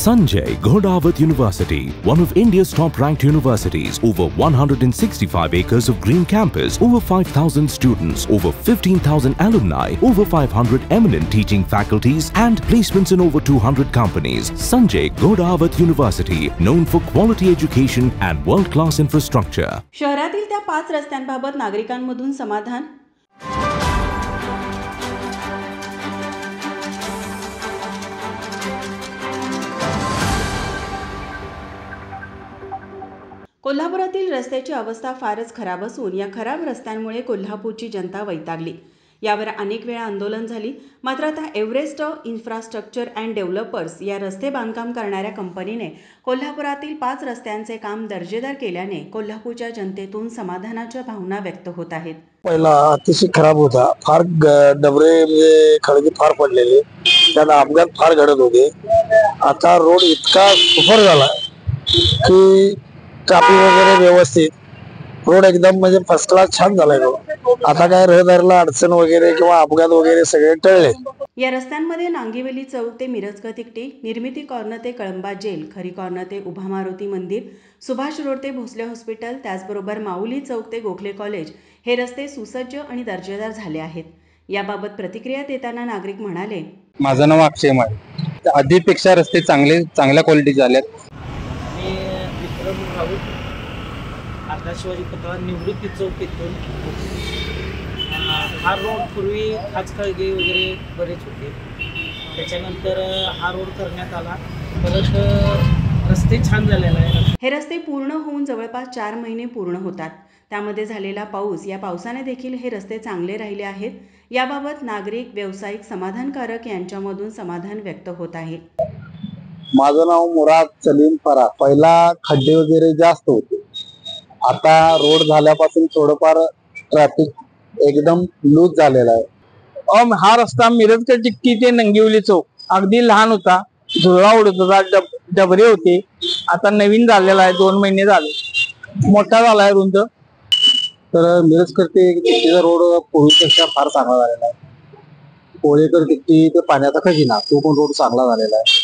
Sanjay Ghodawat University, one of India's top-ranked universities, over 165 acres of green campus, over 5,000 students, over 15,000 alumni, over 500 eminent teaching faculties and placements in over 200 companies. Sanjay Ghodawat University, known for quality education and world-class infrastructure. शहरातील त्या 5 रस्त्यांबाबत नागरिकांमधून समाधान. कोल्हापुरातील रस्त्याची अवस्था फारच खराब असून या खराब रस्त्यांमुळे कोल्हापूरची जनता वैतागली. यावर अनेक वेळा आंदोलन झाली. मात्र आता एव्हरेस्ट इन्फ्रास्ट्रक्चर अँड डेव्हलपर्स या रस्ते बांधकाम करणाऱ्या कंपनीने कोल्हापुरातील 5 रस्त्यांचे काम दर्जेदार केल्याने कोल्हापूरच्या जनतेतून समाधानाच्या भावना व्यक्त होत आहेत. पहिला अतिशय खराब होता. फार डबरे म्हणजे खडके फार पडलेले, त्यात अपघात फार घडत होते. आता रोड इतका सुपर झाला की ट्रॅफिक वगैरे व्यवस्थित, रोड एकदम म्हणजे फर्स्ट क्लास छान झालाय रोड. आता काय रहदारीला अडचण वगैरे किंवा अपघात वगैरे सगळे टळले. या रस्त्यांमध्ये नांगिवेली चौक ते मिरज तिकटी, निर्मिती कॉर्नर ते कळंबा जेल, खरी कॉर्नर ते उभा मारुती मंदिर, सुभाष रोड ते भोसले हॉस्पिटल, त्याचबरोबर माऊली चौक ते गोखले कॉलेज हे रस्ते सुसज्ज आणि दर्जेदार झाले आहेत. याबाबत प्रतिक्रिया देताना नागरिक म्हणाले, माझं नाव अक्षय आहे. आधीपेक्षा रस्ते चांगल्या क्वालिटी झालेत. आता शिवाजी पतळा निवृत्ती चौकीतून हा रोड पूर्वी खाचखळगे वगैरे बरेच होते. त्याच्यानंतर हा रोड करण्यात आला. परत रस्ते छान झालेला आहे. हे रस्ते पूर्ण होऊन जवळपास 4 महिने पूर्ण होतात. त्यामध्ये झालेला पाऊस, या पावसाने देखील हे रस्ते चांगले राहिले आहेत. याबाबत नागरिक, व्यावसायिक, समाधानकारक यांच्यामधून समाधान व्यक्त होत आहे. माझं नाव मुराद सलीम फरा. पहिला खड्डे वगैरे जास्त होते, आता रोड झाल्यापासून थोडंफार ट्रॅफिक एकदम लूज झालेला आहे. हा रस्ता मिरज टिकटी ते नंगिवली चौक अगदी लहान होता, धुळा उडत होता, डबरे होते. आता नवीन झालेला आहे, 2 महिने झाले, मोठा झालाय रुंद. तर मिरज करते तिकटीचा रोड पूर्वीपेक्षा फार चांगला झालेला आहे. कोळेकर तिकटी ते पाण्याचा खजिना, तो पण रोड चांगला झालेला आहे.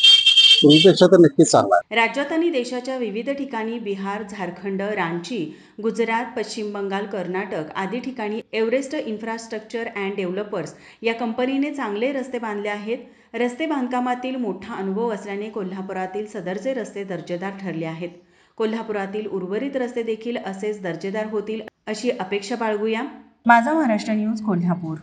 पूर्वीपेक्षा तर नक्कीच चांगला आहे. राज्यात आणि देशाच्या विविध ठिकाणी बिहार, झारखंड, रांची, गुजरात, पश्चिम बंगाल, कर्नाटक आदी ठिकाणी एव्हरेस्ट इन्फ्रास्ट्रक्चर अँड डेव्हलपर्स या कंपनीने चांगले रस्ते बांधले आहेत. रस्ते बांधकामातील मोठा अनुभव असल्याने कोल्हापुरातील सदरचे रस्ते दर्जेदार ठरले आहेत. कोल्हापुरातील उर्वरित रस्ते देखील असेच दर्जेदार होतील अशी अपेक्षा बाळगूया. माझा महाराष्ट्र न्यूज, कोल्हापूर.